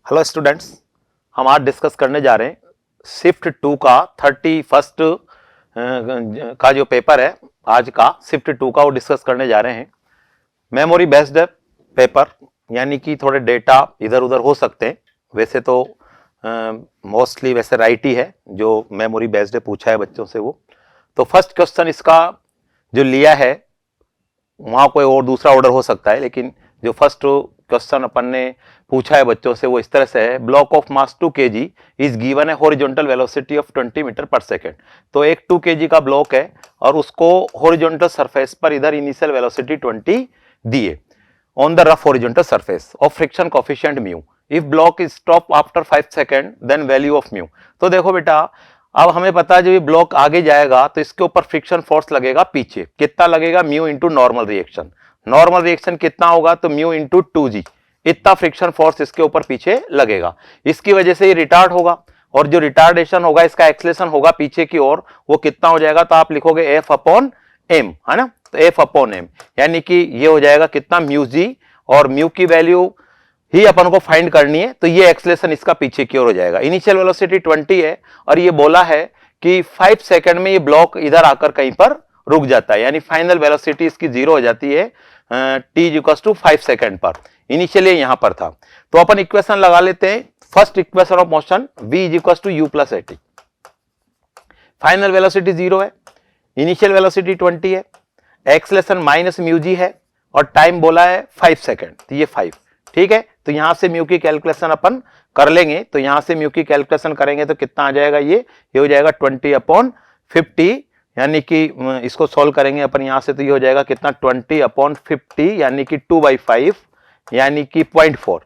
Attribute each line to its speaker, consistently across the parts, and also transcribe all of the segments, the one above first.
Speaker 1: Hello students, हम आज discuss करने जा रहे हैं शिफ्ट 2 का 31st का जो पेपर है आज का शिफ्ट 2 का वो डिस्कस करने जा रहे हैं। मेमोरी बेस्ड पेपर, यानी कि थोड़े डेटा इधर उधर हो सकते हैं। वैसे तो मोस्टली वैसे राइट ही है, जो मेमोरी बेस्ड पूछा है बच्चों से वो। तो फर्स्ट क्वेश्चन इसका जो लिया है वहाँ कोई और दूसरा ऑर्डर हो सकता है, लेकिन जो फर्स्ट क्वेश्चन अपन ने पूछा है बच्चों से वो इस तरह से है। Block of mass 2 kg is given है हॉरिजॉन्टल वेलोसिटी ऑफ 20 मीटर पर सेकेंड। तो एक 2 kg का ब्लॉक है और उसको हॉरिजॉन्टल सरफेस पर इधर इनिशियल वेलोसिटी 20 दिए on the rough horizontal surface of friction coefficient mu. If block is stop after 5 second then value of mu. तो देखो बेटा, अब हमें पता है जब ये ब्लॉक आगे जाएगा तो इसके ऊपर फ्रिक्शन फोर्स लगेगा पीछे। कितना लगेगा? Mu into normal reaction. Normal reaction कितना होगा? तो म्यू इंटू 2g। इतना फ्रिक्शन फोर्स इसके ऊपर पीछे लगेगा। इसकी वजह से ये रिटार्ड होगा और जो रिटार्डेशन होगा इसका एक्सेलेरेशन होगा पीछे की ओर, वो कितना हो जाएगा? तो आप लिखोगे F अपॉन m, है ना। तो F अपॉन m यानी कि ये हो जाएगा कितना? म्यू जी, और म्यू की वैल्यू ही अपन को फाइंड करनी है। तो ये एक्सेलेरेशन इसका पीछे की ओर हो जाएगा। इनिशियल वेलोसिटी 20 है और ये बोला है कि 5 सेकंड में ये ब्लॉक इधर आकर कहीं पर रुक जाता है, यानी फाइनल वेलोसिटी इसकी 0 हो जाती है t इक्वल्स टू 5 सेकंड पर। इनिशियली यहां पर था। तो अपन इक्वेशन लगा लेते हैं। First equation of motion v is equals to u plus at। Final velocity 0 है, इनिशियल वेलोसिटी 20 है, एक्सेलेरेशन माइनस म्यू जी है और टाइम बोला है 5 सेकंड। तो ये 5, ठीक है। तो यहां से म्यू की कैलकुलेशन अपन कर लेंगे। तो यहां से म्यू की कैलकुलेशन करेंगे तो कितना आ जाएगा? ये हो जाएगा 20 अपॉन 50, यानी कि इसको सॉल्व करेंगे अपन यहां से तो ये हो जाएगा कितना? 20 अपॉन 50 यानी कि 2/5 यानी कि 0.4,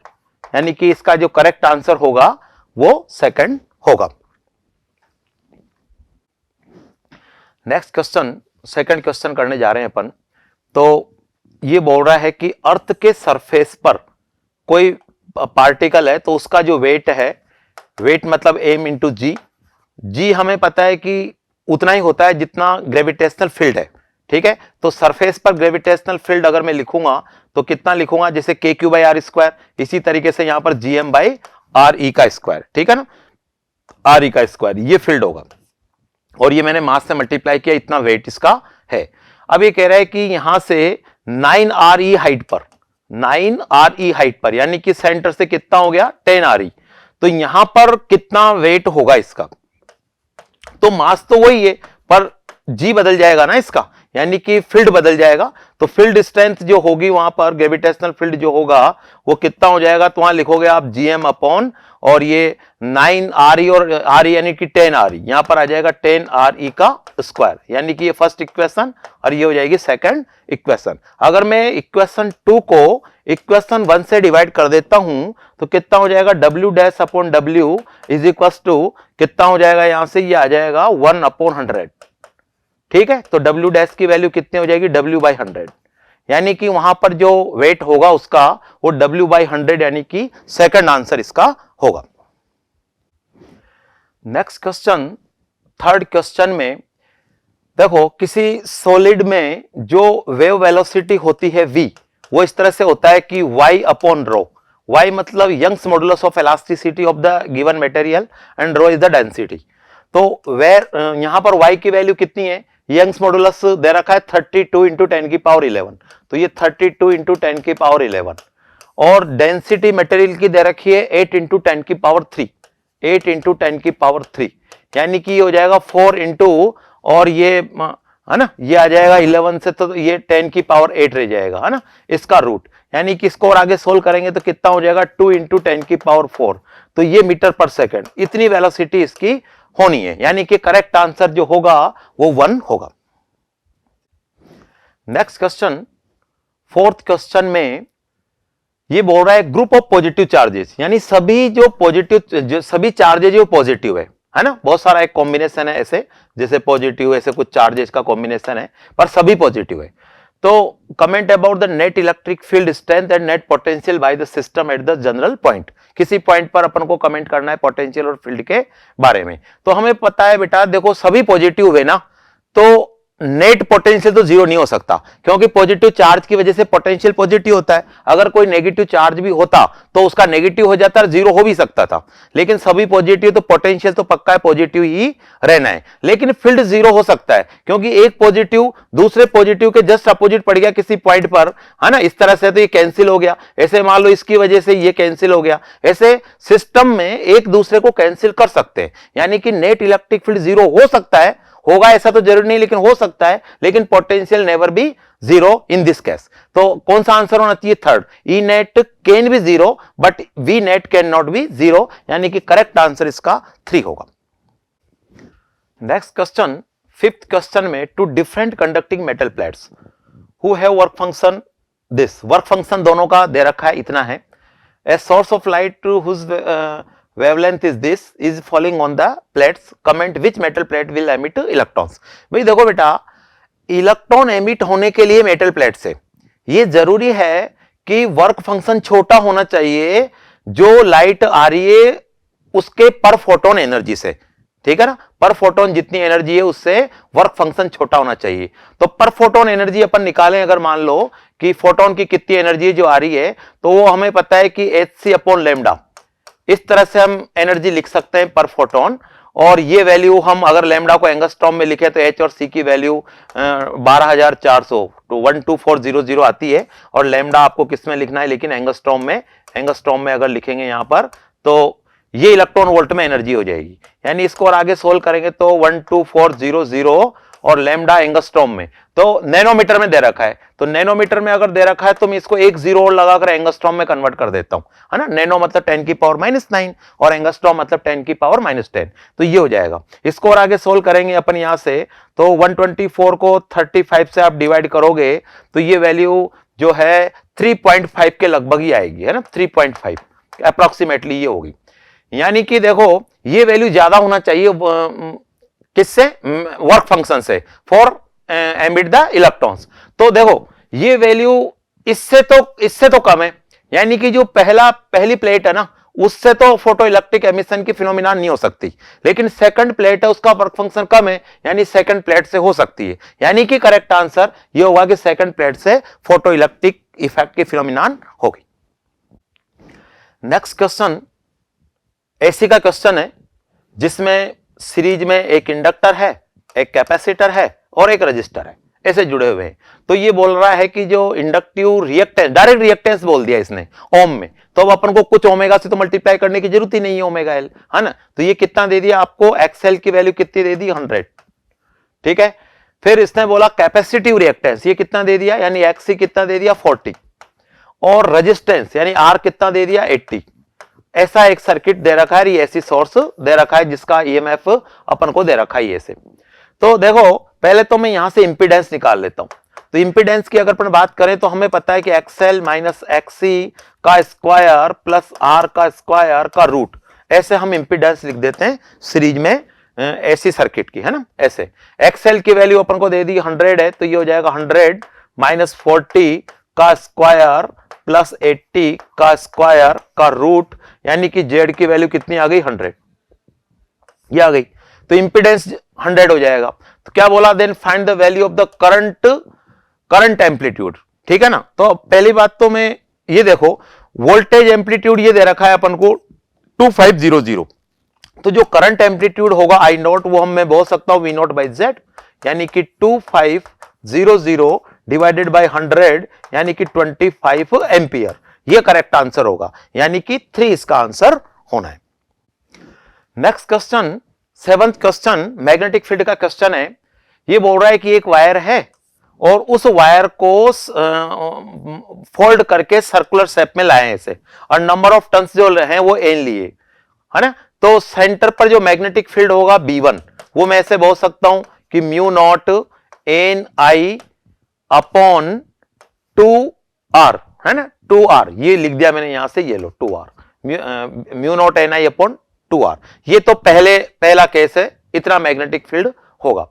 Speaker 1: यानी कि इसका जो करेक्ट आंसर होगा वो सेकंड होगा। नेक्स्ट क्वेश्चन, सेकंड क्वेश्चन करने जा रहे हैं अपन। तो ये बोल रहा है कि अर्थ के सरफेस पर कोई पार्टिकल है तो उसका जो वेट है, वेट मतलब m इंटू जी। जी हमें पता है कि उतना ही होता है जितना ग्रेविटेशनल फील्ड है, ठीक है। तो सरफेस पर ग्रेविटेशनल फील्ड अगर मैं लिखूंगा तो कितना लिखूंगा? जैसे kq/r², इसी तरीके से यहां पर gm/re का स्क्वायर, ठीक है ना। re का स्क्वायर ये फील्ड होगा और ये मैंने मास से मल्टीप्लाई किया, इतना वेट इसका है। अब ये कह रहा है कि यहां से 9re हाइट पर, 9re हाइट पर, यानी कि सेंटर से कितना हो गया? 10re। तो यहां पर कितना वेट होगा इसका? तो मास तो वही है पर जी बदल जाएगा ना इसका, यानी कि फील्ड बदल जाएगा। तो फील्ड स्ट्रेंथ जो होगी वहां पर, ग्रेविटेशनल फील्ड जो होगा वो कितना हो जाएगा? तो वहां लिखोगे आप gm अपॉन और ये 9re और re यानी कि 10re, यहां पर आ जाएगा 10re का स्क्वायर, यानी कि ये फर्स्ट इक्वेशन और ये हो जाएगी सेकंड इक्वेशन। अगर मैं इक्वेशन 2 को इक्वेशन 1 से डिवाइड कर देता हूं तो कितना हो जाएगा? w dash upon w is equals to कितना हो जाएगा? यहां से ये आ जाएगा 1/100, ठीक है। तो w डैश की वैल्यू कितनी हो जाएगी? w/100, यानी कि वहां पर जो वेट होगा उसका वो w/100, यानी कि सेकंड आंसर इसका होगा। नेक्स्ट क्वेश्चन, थर्ड क्वेश्चन में देखो, किसी सॉलिड में जो वेव वेलोसिटी होती है v, वो इस तरह से होता है कि y अपॉन रो। y मतलब Young's modulus of elasticity of the given material and rho is the density. तो वेर यहां पर y की वैल्यू कितनी है? यंग्स मॉडुलस दे रखा है 32 इंटू 10⁻11। तो ये 32 इंटू 10⁻11 और डेंसिटी मटेरियल की दे रखी है 8 इंटू 10⁻3, 8 इंटू 10⁻3, यानी कि ये हो जाएगा 4 इंटू और ये है ना, ये आ जाएगा 11 से तो ये 10⁸ रह जाएगा, है ना, इसका रूट। यानी कि इसको और आगे सोल्व करेंगे तो कितना हो जाएगा? 2 इंटू 10⁻4। तो ये मीटर पर सेकेंड, इतनी वेलोसिटी इसकी होनी है, यानी कि करेक्ट आंसर जो होगा वो 1 होगा। नेक्स्ट क्वेश्चन, फोर्थ क्वेश्चन में ये बोल रहा है ग्रुप ऑफ पॉजिटिव चार्जेस, यानी सभी जो पॉजिटिव, सभी चार्जेस जो पॉजिटिव है ना। बहुत सारा एक कॉम्बिनेशन है ऐसे, जैसे पॉजिटिव ऐसे कुछ चार्जेस का कॉम्बिनेशन है पर सभी पॉजिटिव है। तो comment about the net electric field strength and net potential by the system at the general point. किसी पॉइंट पर अपन को कमेंट करना है पोटेंशियल और फील्ड के बारे में। तो हमें पता है बेटा, देखो सभी पॉजिटिव है ना, तो नेट पोटेंशियल तो जीरो नहीं हो सकता, क्योंकि पॉजिटिव चार्ज की वजह से पोटेंशियल पॉजिटिव होता है। अगर कोई नेगेटिव चार्ज भी होता तो उसका नेगेटिव हो जाता, जीरो हो भी सकता था, लेकिन सभी पॉजिटिव तो पोटेंशियल तो पक्का है पॉजिटिव ही रहना है। लेकिन फील्ड जीरो हो सकता है, क्योंकि एक पॉजिटिव दूसरे पॉजिटिव के जस्ट अपोजिट पड़ गया किसी पॉइंट पर, है ना, इस तरह से तो ये कैंसिल हो गया। ऐसे मान लो इसकी वजह से ये कैंसिल हो गया। ऐसे सिस्टम में एक दूसरे को कैंसिल कर सकते हैं, यानी कि नेट इलेक्ट्रिक फील्ड जीरो हो सकता है, होगा ऐसा तो जरूरी नहीं, लेकिन हो सकता है, लेकिन potential never be zero in this case. तो कौन सा आंसर होना चाहिए? Third, E net can be zero but V net can not be zero, यानी कि करेक्ट आंसर इसका 3 होगा। नेक्स्ट क्वेश्चन, फिफ्थ क्वेश्चन में, two different conducting metal plates who have work function this, work function दोनों का दे रखा है, इतना है। A source of light whose wavelength is this is falling on the plates, comment which metal plate will emit electrons। भाई देखो बेटा, इलेक्ट्रॉन एमिट होने के लिए मेटल प्लेट से ये जरूरी है कि वर्क फंक्शन छोटा होना चाहिए जो लाइट आ रही है उसके पर फोटोन एनर्जी से, ठीक है ना। पर फोटोन जितनी एनर्जी है उससे वर्क फंक्शन छोटा होना चाहिए। तो पर फोटोन एनर्जी अपन निकालें, अगर मान लो कि फोटोन की कितनी एनर्जी जो आ रही है, तो वो हमें पता है कि hc/λ, इस तरह से हम एनर्जी लिख सकते हैं पर फोटोन। और ये वैल्यू हम अगर लैम्डा को एंगस्ट्रॉम में लिखे तो एच और सी की वैल्यू 12400 टू 12400 आती है। और लैम्डा आपको किस में लिखना है, लेकिन एंगस्ट्रॉम में अगर लिखेंगे यहां पर तो ये इलेक्ट्रॉन वोल्ट में एनर्जी हो जाएगी। यानी इसको और आगे सोल्व करेंगे तो 12400 और लैम्डा एंगस्ट्रॉम में, तो नैनोमीटर में दे रखा है। तो नैनोमीटर में अगर दे रखा है तो मैं इसको एक जीरो और लगाकर एंगस्ट्रॉम में कन्वर्ट कर देता हूं, है ना। नैनो मतलब 10⁻⁹ और एंगस्ट्रॉम मतलब 10⁻⁻10, तो ये हो जाएगा। इसको और आगे सोल्व करेंगे अपन यहां से, तो 124 को 35 से आप डिवाइड करोगे तो ये वैल्यू जो है 3.5 के लगभग ही आएगी, है ना, 3.5 अप्रोक्सीमेटली ये होगी। यानी कि देखो ये वैल्यू ज्यादा होना चाहिए किससे, वर्क फंक्शन से, फॉर एमिट द इलेक्ट्रॉन्स। तो देखो ये वैल्यू इससे तो कम है, यानी कि जो पहली प्लेट है ना, उससे तो फोटो इलेक्ट्रिक एमिशन की फिनोमिना नहीं हो सकती, लेकिन सेकंड प्लेट है उसका वर्क फंक्शन कम है, यानी सेकंड प्लेट से हो सकती है। यानी कि करेक्ट आंसर ये होगा कि सेकंड प्लेट से फोटो इलेक्ट्रिक इफेक्ट की फिनोमिना होगी। नेक्स्ट क्वेश्चन एसी का क्वेश्चन है, जिसमें सीरीज में एक इंडक्टर है, एक कैपेसिटर है और एक रजिस्टर है, ऐसे जुड़े हुए हैं। तो ये बोल रहा है कि जो इंडक्टिव रिएक्टेंस, डायरेक्ट रिएक्टेंस बोल दिया इसने ओम में, तो अब अपन को कुछ ओमेगा से तो मल्टीप्लाई करने की जरूरत ही नहीं है, ओमेगा एल, है ना। तो ये कितना दे दिया आपको, एक्सएल की वैल्यू कितनी दे दी, 100, ठीक है। फिर इसने बोला कैपेसिटिव रिएक्टेंस, ये कितना दे दिया, यानी एक्सी कितना दे दिया, 40, और रजिस्टेंस यानी आर कितना दे दिया, 80। ऐसा एक सर्किट दे रखा है, ऐसी सोर्स दे रखा है जिसका ईएमएफ अपन को दे रखा है ऐसे। तो देखो पहले तो मैं यहां से इंपीडेंस निकाल लेता हूं। तो इंपीडेंस की अगर अपन बात करें तो हमें पता है कि एक्सएल माइनस एक्सी का स्क्वायर प्लस आर का स्क्वायर का रूट, ऐसे हम इंपीडेंस लिख देते हैं सीरीज में ऐसी सर्किट की, है ना। ऐसे एक्सएल की वैल्यू अपन को दे दी 100 है, तो ये हो जाएगा 100 माइनस 40 का स्क्वायर प्लस 80 का स्क्वायर का रूट, यानी कि जेड की वैल्यू कितनी आ गई, 100, ये आ गई। तो इंपीडेंस 100 हो जाएगा। तो क्या बोला, then find the value of the current amplitude, ठीक है ना। तो पहली बात तो मैं ये देखो वोल्टेज एम्पलीट्यूड ये दे रखा है अपन को 2500, तो जो करंट एम्पलीट्यूड होगा आई नॉट, वो मैं बोल सकता हूं वी नॉट बाई जेड, यानी कि 2500 डिवाइडेड बाई 100, यानी कि 25 एम्पियर, ये करेक्ट आंसर होगा, यानी कि 3 इसका आंसर होना है। Next question, 7th question magnetic field का क्वेश्चन है। ये बोल रहा है कि एक वायर है और उस वायर को फोल्ड करके सर्कुलर शेप में लाए ऐसे, और नंबर ऑफ टर्न्स जो हैं वो n लिए, है ना। तो सेंटर पर जो मैग्नेटिक फील्ड होगा B1, वो मैं ऐसे बोल सकता हूं कि mu naught NI upon 2R, है ना, 2R, ये लिख दिया मैंने यहां से, ये लो 2R, mu naught NI upon 2R। ये तो पहला केस है, इतना मैग्नेटिक फील्ड होगा।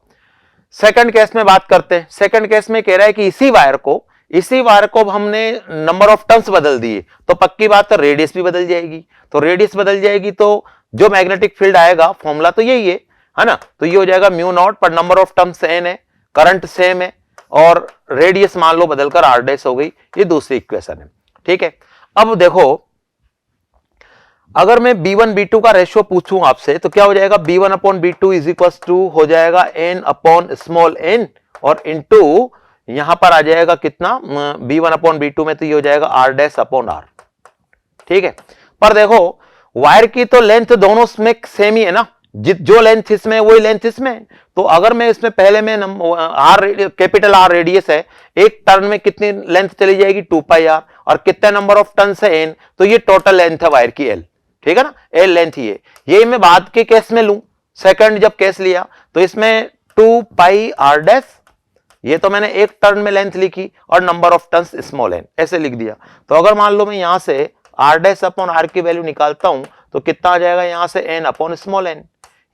Speaker 1: सेकंड केस में बात करते हैं। सेकंड केस में कह रहा है कि इसी वायर को हमने नंबर ऑफ टर्न्स बदल दिए, तो पक्की बात है रेडियस भी बदल जाएगी। तो रेडियस बदल जाएगी तो जो मैग्नेटिक फील्ड आएगा, फॉर्मूला तो यही है ना। तो ये हो जाएगा म्यू नॉट पर नंबर ऑफ टर्न्स n है, करंट सेम है और रेडियस मान लो बदलकर r डैश हो गई। ये दूसरी इक्वेशन है, ठीक है। अब देखो अगर मैं b1 b2 का रेशियो पूछूं आपसे तो क्या हो जाएगा, b1 upon b2 is equal to हो जाएगा n अपॉन स्मॉल n और इनटू यहां पर आ जाएगा कितना, b1 अपॉन b2 में तो ये हो जाएगा r डैश अपॉन r, ठीक है। पर देखो वायर की तो लेंथ दोनों में सेम ही है ना, जो लेंथ इसमें वही लेंथ इसमें। तो अगर मैं इसमें पहले में कैपिटल R रेडियस है, एक टर्न में कितनी लेंथ चली जाएगी 2 पाई r, और कितना नंबर ऑफ टर्न है n, तो ये टोटल लेंथ है वायर की l, ठीक है ना, l लेंथ ये मैं बाद के केस में लूं, सेकंड जब केस लिया तो इसमें 2 पाई r डैश, ये तो मैंने एक टर्न में लेंथ लिखी और number of turns small n ऐसे लिख दिया। तो अगर मान लो मैं यहां से r डैश अपॉन r की वैल्यू निकालता हूं तो कितना आ जाएगा, यहां से n अपॉन स्मॉल n,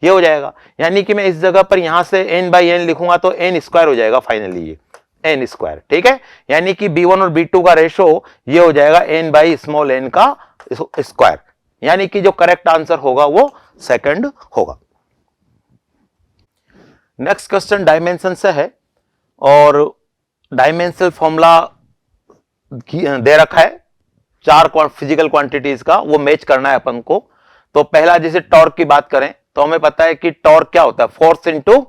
Speaker 1: ये हो जाएगा। यानी कि मैं इस जगह पर यहां से n बाई n लिखूंगा तो n स्क्वायर हो जाएगा फाइनली, ये n स्क्वायर, ठीक है। यानी कि b1 और b2 का रेशो ये हो जाएगा n बाई स्मॉल n का स्क्वायर, यानी कि जो करेक्ट आंसर होगा वो सेकंड होगा। नेक्स्ट क्वेश्चन डायमेंशन से है और डायमेंशनल फॉर्मूला दे रखा है 4 फिजिकल क्वांटिटीज का, वो मैच करना है अपन को। तो पहला जैसे टॉर्क की बात करें तो हमें पता है कि टॉर्क क्या होता है, फोर्स इनटू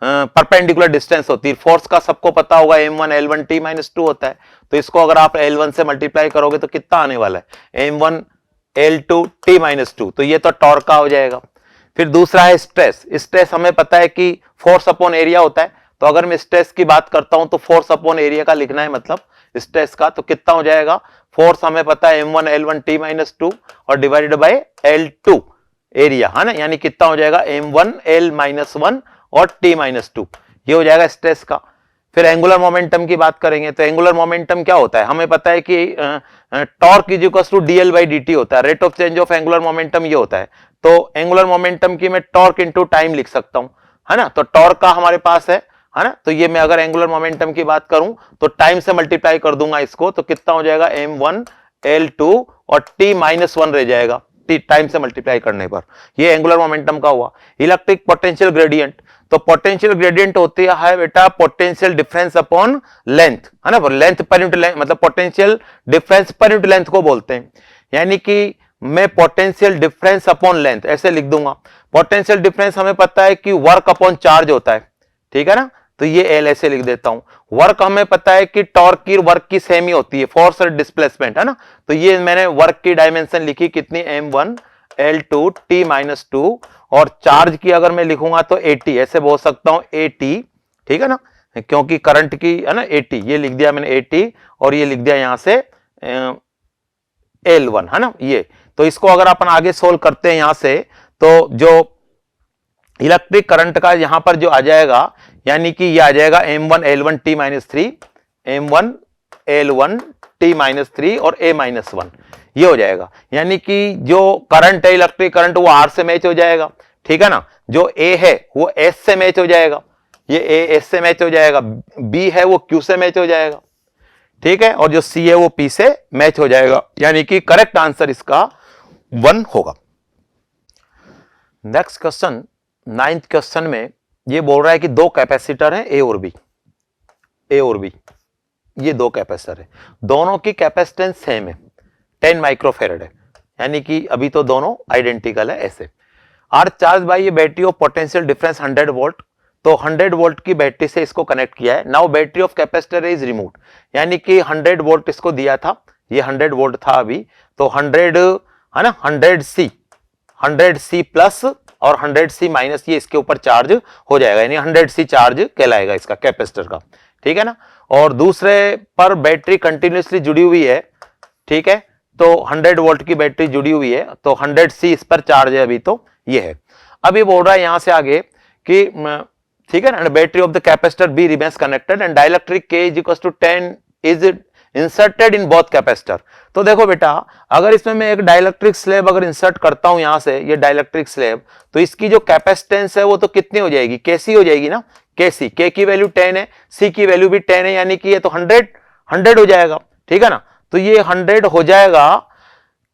Speaker 1: परपेंडिकुलर डिस्टेंस होती है। फोर्स का सबको पता होगा m1 L1 T-2 होता है, तो इसको अगर आप L1 से मल्टीप्लाई करोगे तो कितना आने वाला है, m1 L2 T-2, तो ये तो टॉर्क का हो जाएगा। फिर दूसरा है स्ट्रेस। स्ट्रेस हमें पता है कि फोर्स अपॉन एरिया होता है, तो अगर मैं स्ट्रेस की बात करता हूं तो फोर्स अपॉन एरिया का लिखना है मतलब स्ट्रेस का, तो कितना हो जाएगा, फोर्स हमें पता है m1 L1 T-2 और डिवाइडेड बाय L2 एरिया, है ना, यानी कितना हो जाएगा m1 L-1 और T-2, ये हो जाएगा स्ट्रेस का। फिर एंगुलर मोमेंटम की बात करेंगे तो एंगुलर मोमेंटम क्या होता है, हमें पता है कि torque is equal to dl by dt होता है, rate of change of angular momentum ये होता है। तो एंगुलर मोमेंटम की मैं टॉर्क इनटू टाइम लिख सकता हूं, है ना, तो टॉर्क का हमारे पास है ना, तो ये मैं अगर एंगुलर मोमेंटम की बात करूं तो टाइम से मल्टीप्लाई कर दूंगा इसको, तो कितना हो जाएगा m1 L2 और T-1 रह जाएगा टाइम से मल्टीप्लाई करने पर, ये एंगुलर मोमेंटम का हुआ। इलेक्ट्रिक पोटेंशियल ग्रेडियंट, तो पोटेंशियल ग्रेडियंट होती है बेटा पोटेंशियल डिफरेंस अपॉन लेंथ, है ना, लेंथ पर यूनिट लेंथ, मतलब potential difference per unit length को बोलते हैं। यानी कि मैं पोटेंशियल डिफरेंस अपॉन लेंथ ऐसे लिख दूंगा। पोटेंशियल डिफरेंस हमें पता है कि वर्क अपॉन चार्ज होता है, ठीक है ना, तो ये एल ऐसे लिख देता हूं। वर्क हमें पता है कि टॉर्क की वर्क की सेम ही होती है, फोर्स और डिस्प्लेसमेंट, है ना, तो ये मैंने वर्क की डायमेंशन लिखी कितनी, m1 L2 T-2, और चार्ज की अगर मैं लिखूंगा तो 80 ऐसे बोल सकता हूं 80, ठीक है ना, क्योंकि करंट की है ना 80, ये लिख दिया मैंने 80 और ये लिख दिया यहां से L1, है ना ये। तो इसको अगर अपन आगे सोल्व करते हैं यहां से, तो जो इलेक्ट्रिक करंट का यहां पर जो आ जाएगा, यानी कि ये आ जाएगा m1 L1 T-3, m1 L1 T-3 और a-1, ये हो जाएगा। यानी कि जो करंट है इलेक्ट्रिक करंट वो R से मैच हो जाएगा, ठीक है ना, जो A है वो S से मैच हो जाएगा, ये A S से मैच हो जाएगा, B है वो Q से मैच हो जाएगा, ठीक है, और जो C है वो P से मैच हो जाएगा, यानी कि करेक्ट आंसर इसका 1 होगा। नेक्स्ट क्वेश्चन 9th क्वेश्चन में ये बोल रहा है कि दो कैपेसिटर हैं A और B, ये दो कैपेसिटर है, दोनों की कैपेसिटेंस सेम है 10 माइक्रोफेरेड है, यानी कि अभी तो दोनों आइडेंटिकल है ऐसे। आर चार्ज बाय ये battery of potential difference 100 volt, तो 100 वोल्ट की बैटरी से इसको कनेक्ट किया है। Now battery of capacitor is removed, यानी कि 100 वोल्ट इसको दिया था, ये 100 वोल्ट था अभी, तो 100 है ना, 100 C प्लस और 100 C माइनस ये इसके ऊपर चार्ज हो जाएगा, यानी 100 C चार्ज कहलाएगा इसका कैपेसिटर का, ठीक है ना। और दूसरे पर बैटरी कंटिन्यूसली जुड़ी हुई है, ठीक है, तो 100 वोल्ट की बैटरी जुड़ी हुई है, तो 100 C इस पर चार्ज है अभी, तो ये है। अब ये बोल रहा है यहां से आगे कि ठीक है ना, battery of the capacitor B remains connected and dielectric K is equal to 10 is inserted in both capacitor. तो देखो बेटा, अगर इसमें मैं एक डाइलेक्ट्रिक स्लैब अगर इंसर्ट करता हूं यहां से, ये डाइलेक्ट्रिक स्लैब, तो इसकी जो कैपेसिटेंस है वो तो कितनी हो जाएगी, KC हो जाएगी ना, KC, K की वैल्यू 10 है, C की वैल्यू भी 10 है, यानी कि ये तो 100 हो जाएगा, ठीक है ना। तो ये 100 हो जाएगा,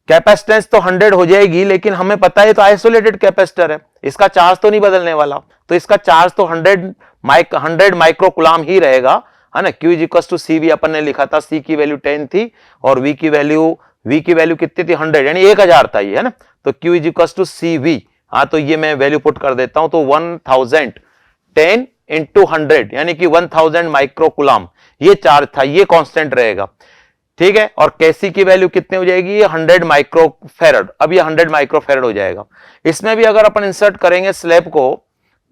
Speaker 1: कैपेसिटेंस तो 100 हो जाएगी, लेकिन हमें पता है तो आइसोलेटेड कैपेसिटर है, इसका चार्ज तो नहीं बदलने वाला, तो इसका चार्ज तो 100 100 माइक्रोकुलाम ही रहेगा, है ना। Q is equal to CV अपन ने लिखा था, C की वैल्यू 10 थी और V की वैल्यू कितनी थी 100, यानी 1000 था ये, है ना। तो Q is equal to CV, हाँ तो ये मैं वैल्यू पुट कर देता हूं, तो 1000 10 इंटू 100 यानी कि 1000 माइक्रोकुलाम ये चार्ज था, ये कांस्टेंट रहेगा, ठीक है। और केसी की वैल्यू कितनी हो जाएगी, ये 100 माइक्रोफेरेड, अब ये 100 माइक्रोफेरेड हो जाएगा। इसमें भी अगर अपन इंसर्ट करेंगे स्लैब को,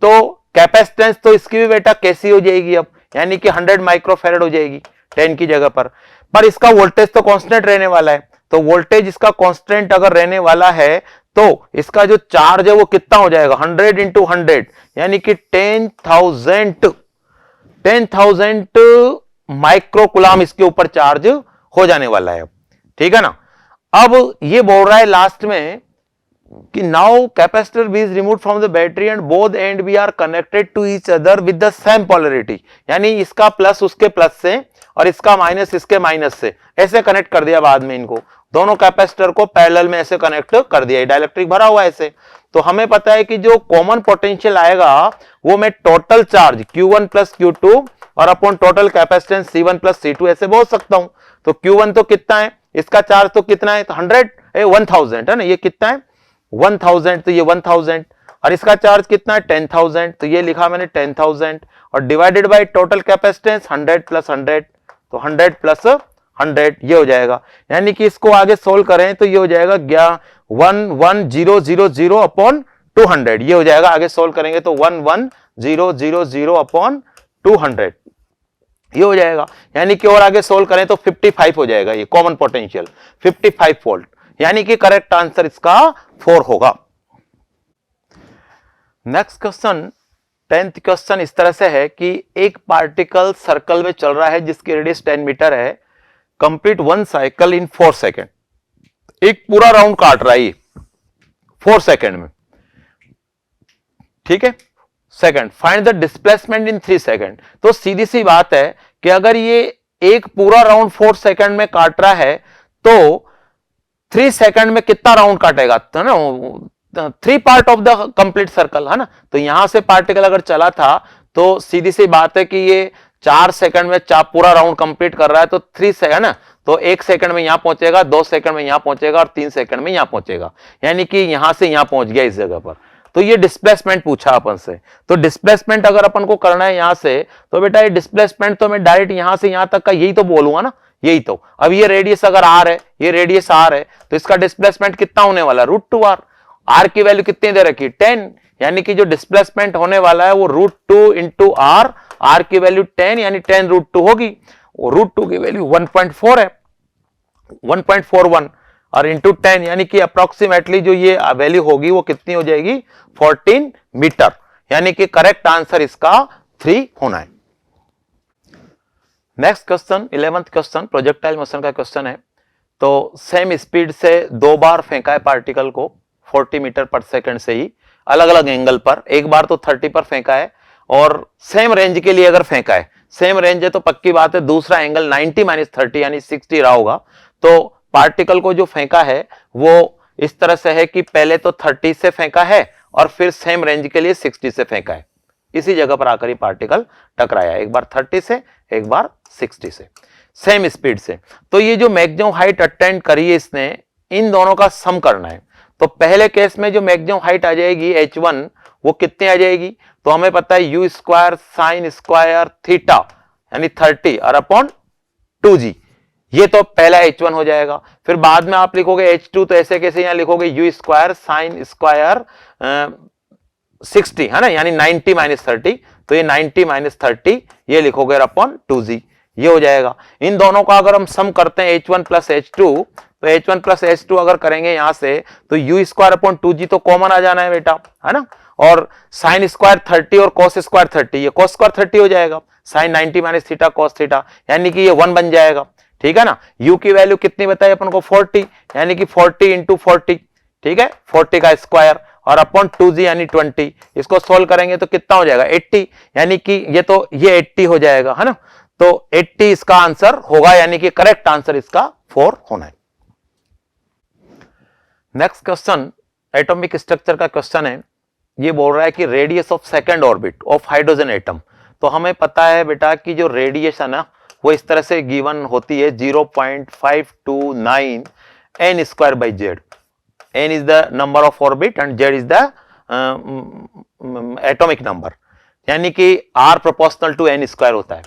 Speaker 1: तो कैपेसिटेंस तो इसकी भी बेटा केसी हो जाएगी अब, यानी कि 100 माइक्रोफेरेड हो जाएगी 10 की जगह पर इसका वोल्टेज तो कांस्टेंट रहने वाला है, तो वोल्टेज इसका कांस्टेंट अगर रहने वाला है तो इसका जो चार्ज है वो कितना हो जाएगा 100 इंटू 100 यानी कि 10,000 माइक्रोकुलाम इसके ऊपर चार्ज हो जाने वाला है, ठीक है ना। अब ये बोल रहा है लास्ट में कि now capacitor B is remove from the battery and both and B are connected to each other with the same polarity, यानी इसका प्लस उसके प्लस से और इसका माइनस इसके माइनस से ऐसे कनेक्ट कर दिया, बाद में इनको दोनों कैपेसिटर को पैरेलल में ऐसे कनेक्ट कर दिया, डाइलेक्ट्रिक भरा हुआ ऐसे। तो हमें पता है कि जो कॉमन पोटेंशियल आएगा वो मैं total charge Q1 plus Q2 और upon total capacitance C1 plus C2 ऐसे बोल सकता हूं। तो Q1 तो कितना है, इसका चार्ज तो कितना है, तो 1000 है ना, ये कितना है 1000, तो ये 1000 और इसका चार्ज कितना है 10,000, तो ये लिखा मैंने 10,000 और divided by total capacitance 100 plus 100, तो 100 प्लस 100 ये हो जाएगा, यानी कि इसको आगे सोल्व करें तो ये हो जाएगा 11000 अपॉन 200, ये हो जाएगा आगे सोल्व करेंगे तो 11000 अपॉन 200 ये हो जाएगा, यानी कि और आगे सोल्व करें तो 55 हो जाएगा, ये कॉमन पोटेंशियल 55 वोल्ट, यानी कि करेक्ट आंसर इसका 4 होगा। नेक्स्ट क्वेश्चन 10th क्वेश्चन इस तरह से है कि एक पार्टिकल सर्कल में चल रहा है जिसकी रेडियस 10 मीटर है, कंप्लीट 1 साइकिल इन 4 सेकेंड, एक पूरा राउंड काट रहा है 4 सेकेंड में, ठीक है। Second, find the displacement in 3 second. तो सीधी सी बात है कि अगर ये एक पूरा राउंड 4 सेकेंड में काट रहा है तो 3 सेकेंड में कितना राउंड काटेगा, तो ना 3 part of the complete circle, है ना। तो यहां से पार्टिकल अगर चला था तो सीधी सी बात है कि ये 4 सेकंड में पूरा राउंड कंप्लीट कर रहा है, तो 3 सेकंड ना, तो 1 सेकंड में यहां पहुंचेगा, 2 सेकंड में यहां पहुंचेगा और 3 सेकंड में यहां पहुंचेगा, यानी कि यहां से यहां पहुंच गया इस जगह पर। तो ये डिस्प्लेसमेंट पूछा अपन से, तो डिस्प्लेसमेंट अगर अपन को करना है यहां से, तो बेटा ये डिस्प्लेसमेंट तो मैं डायरेक्ट यहां से यहां तक का यही तो बोलूंगा ना, यही तो। अब ये रेडियस अगर r है, ये रेडियस r है, तो इसका डिस्प्लेसमेंट कितना होने वाला √2r, r की वैल्यू कितनी दे रखी 10, यानी कि जो डिस्प्लेसमेंट होने वाला है वो √2 इंटू r की वैल्यू 10 यानी 10√2 होगी, √2 की वैल्यू 1.4 है, 1.41 और इंटू 10 यानी कि अप्रोक्सीमेटली जो ये वैल्यू होगी वो कितनी हो जाएगी 14 मीटर, यानी कि करेक्ट आंसर इसका 3 होना है। Next question 11th question projectile motion का क्वेश्चन है। तो सेम स्पीड से 2 बार फेंका है पार्टिकल को 40 मीटर पर सेकंड से ही अलग अलग एंगल पर, एक बार तो 30 पर फेंका है और सेम रेंज के लिए अगर फेंका है, सेम रेंज है तो पक्की बात है दूसरा एंगल 90 माइनस 30 यानी 60 रहा होगा। तो पार्टिकल को जो फेंका है वो इस तरह से है कि पहले तो 30 से फेंका है और फिर सेम रेंज के लिए 60 से फेंका है, इसी जगह पर आकर ही पार्टिकल टकराया, एक बार 30 से एक बार 60 से, सेम स्पीड से। तो ये जो मैक्सिमम हाइट अटेंड करी है इसने, इन दोनों का सम करना है। तो पहले केस में जो मैक्सिमम हाइट आ जाएगी h1 वो कितनी आ जाएगी, तो हमें पता है u square sine square theta यानी 30 और अपॉन 2g, ये तो पहला h1 हो जाएगा। फिर बाद में आप लिखोगे h2, तो ऐसे कैसे यहां लिखोगे u स्क्वायर साइन स्क्वायर 60 है ना, यानी 90 माइनस 30, तो ये 90 माइनस 30 ये लिखोगे अपॉन 2g, ये हो जाएगा। इन दोनों का अगर हम सम करते हैं h1 प्लस h2, तो h1 प्लस h2 अगर करेंगे यहां से तो u स्क्वायर अपॉन 2g तो कॉमन आ जाना है बेटा, है ना, और साइन स्क्वायर 30 और कॉस स्क्वायर 30, ये कॉस स्क्वायर 30 हो जाएगा, sine 90 minus theta cos theta, यानी कि ये 1 बन जाएगा, ठीक है ना। u की वैल्यू कितनी बताई अपन को 40, यानी कि 40 इंटू 40, ठीक है, 40 का स्क्वायर और अपॉन 2g यानी 20, इसको सोल्व करेंगे तो कितना हो जाएगा 80, यानी कि ये 80 हो जाएगा, है ना। तो 80 इसका आंसर होगा, यानी कि करेक्ट आंसर इसका 4 होना है। नेक्स्ट क्वेश्चन एटॉमिक स्ट्रक्चर का क्वेश्चन है। ये बोल रहा है कि radius of second orbit of hydrogen atom तो हमें पता है बेटा कि जो रेडिएशन है वो इस तरह से गिवन होती है 0.529 n square by Z. n is the number of orbit and z is the atomic number, यानी कि r proportional to n square होता है,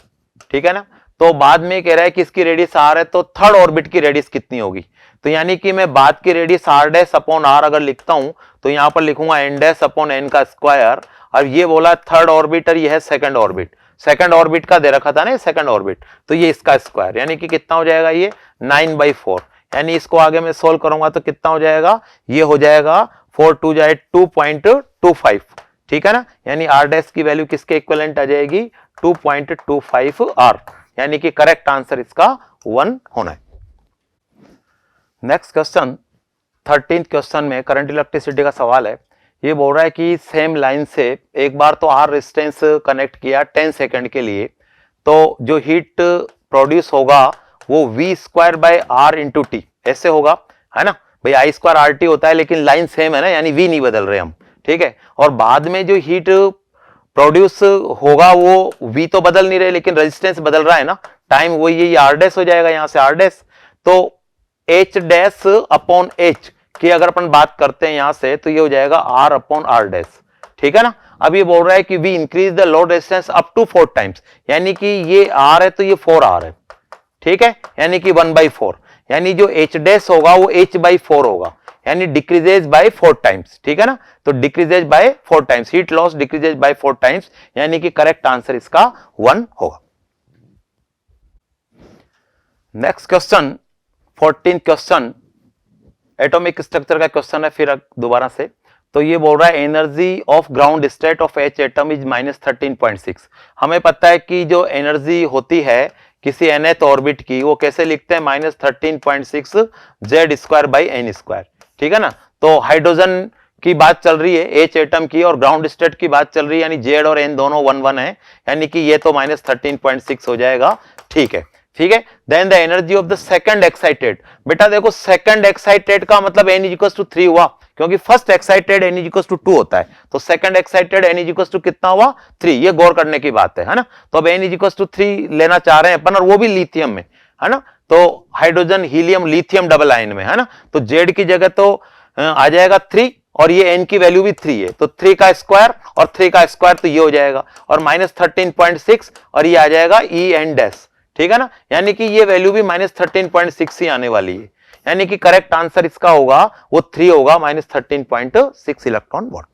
Speaker 1: ठीक है ना। तो बाद में कह रहा है कि इसकी रेडियस r है, तो थर्ड ऑर्बिट की रेडियस कितनी होगी, तो यानी कि मैं बाद की radius r dash upon r अगर लिखता हूं तो यहां पर लिखूंगा n डैश अपॉन n का स्क्वायर। और ये बोला थर्ड ऑर्बिट और ये है सेकंड ऑर्बिट, सेकंड ऑर्बिट का दे रखा था ना सेकंड ऑर्बिट, तो ये इसका स्क्वायर, यानी कि कितना हो जाएगा ये 9/4। यानी इसको आगे मैं सोल्व करूंगा तो कितना हो जाएगा, ये हो जाएगा 4 2 जाए 2.25, ठीक है ना। यानी r डैश की वैल्यू किसके इक्विवेलेंट आ जाएगी 2.25 r, यानी कि करेक्ट आंसर इसका 1 होना है। नेक्स्ट क्वेश्चन 13th क्वेश्चन में करंट इलेक्ट्रिसिटी का सवाल है। ये बोल रहा है कि सेम लाइन से एक बार तो R रेजिस्टेंस कनेक्ट किया 10 सेकंड के लिए, तो जो हीट प्रोड्यूस होगा वो V square by R into T ऐसे होगा, है ना भाई। I स्क्वायर RT होता है लेकिन लाइन सेम है ना, यानी V नहीं बदल रहे हम, ठीक है। और बाद में जो हीट प्रोड्यूस होगा वो V तो बदल नहीं रहे लेकिन रेजिस्टेंस बदल रहा है ना, टाइम वही है, ये R डैश हो जाएगा यहां से R डैश। तो H डैश अपॉन H की अगर अपन बात करते हैं यहां से तो ये हो जाएगा R अपॉन R डैश, ठीक है ना। अब ये बोल रहा है कि V increase the load resistance up to 4 times, यानी कि ये R है तो ये 4R है, ठीक है, यानी कि 1/4, यानी जो H डैश होगा वो H/4 होगा, यानी डिक्रीजेज बाय 4 टाइम्स, ठीक है ना। तो decreases bye 4 times, heat loss decreases bye 4 times, यानी कि करेक्ट आंसर इसका 1 होगा। Next question 14th question atomic structure का क्वेश्चन है फिर दोबारा से। तो ये बोल रहा है energy of ground state of H atom is -13.6। हमें पता है कि जो एनर्जी होती है किसी nth ऑर्बिट की वो कैसे लिखते हैं -13.6 z square by n square, ठीक है ना। तो हाइड्रोजन की बात चल रही है H एटम की और ग्राउंड स्टेट की बात चल रही है, यानी Z और N दोनों 1 1 है, यानी कि ये तो -13.6 हो जाएगा, ठीक है, ठीक है। Then the energy of the second excited, बेटा देखो सेकंड एक्साइटेड का मतलब n इक्वल्स टू 3 हुआ, क्योंकि first excited n equals to 2 होता है, तो second excited n equals to कितना हुआ 3, ये गौर करने की बात है ना। तो अब n इक्वल्स टू 3 लेना चाह रहे हैं अपन, और वो भी लिथियम में, है ना। तो hydrogen helium lithium double ion में, है ना। तो Z की जगह तो आ जाएगा 3 और ये n की वैल्यू भी 3 है, तो 3 का स्क्वायर और 3 का स्क्वायर तो ये हो जाएगा, और -13.6 और ये आ जाएगा En डैश, ठीक है ना। यानी कि ये वैल्यू भी -13.6 ही आने वाली है, यानी कि करेक्ट आंसर इसका होगा वो 3 होगा, -13.6 इलेक्ट्रॉन वोल्ट।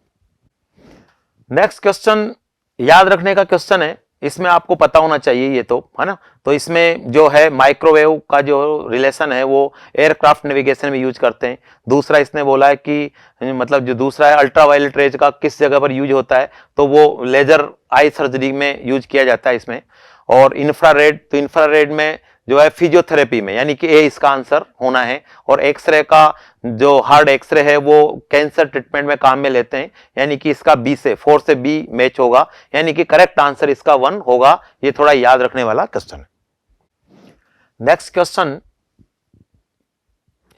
Speaker 1: नेक्स्ट क्वेश्चन याद रखने का क्वेश्चन है, इसमें आपको पता होना चाहिए ये तो, है ना। तो इसमें जो है माइक्रोवेव का जो रिलेशन है वो एयरक्राफ्ट नेविगेशन में यूज करते हैं। दूसरा इसने बोला है कि मतलब जो दूसरा है अल्ट्रावायलेट रेज का किस जगह पर यूज होता है, तो वो लेजर आई सर्जरी में यूज किया जाता है इसमें। और इंफ्रारेड, तो इंफ्रारेड में जो है फिजियोथेरेपी में, यानी कि ए इसका आंसर होना है। और एक्सरे का जो हार्ड एक्सरे है वो कैंसर ट्रीटमेंट में काम में लेते हैं, यानी कि इसका बी से 4 से बी मैच होगा, यानी कि करेक्ट आंसर इसका 1 होगा। ये थोड़ा याद रखने वाला क्वेश्चन है। नेक्स्ट क्वेश्चन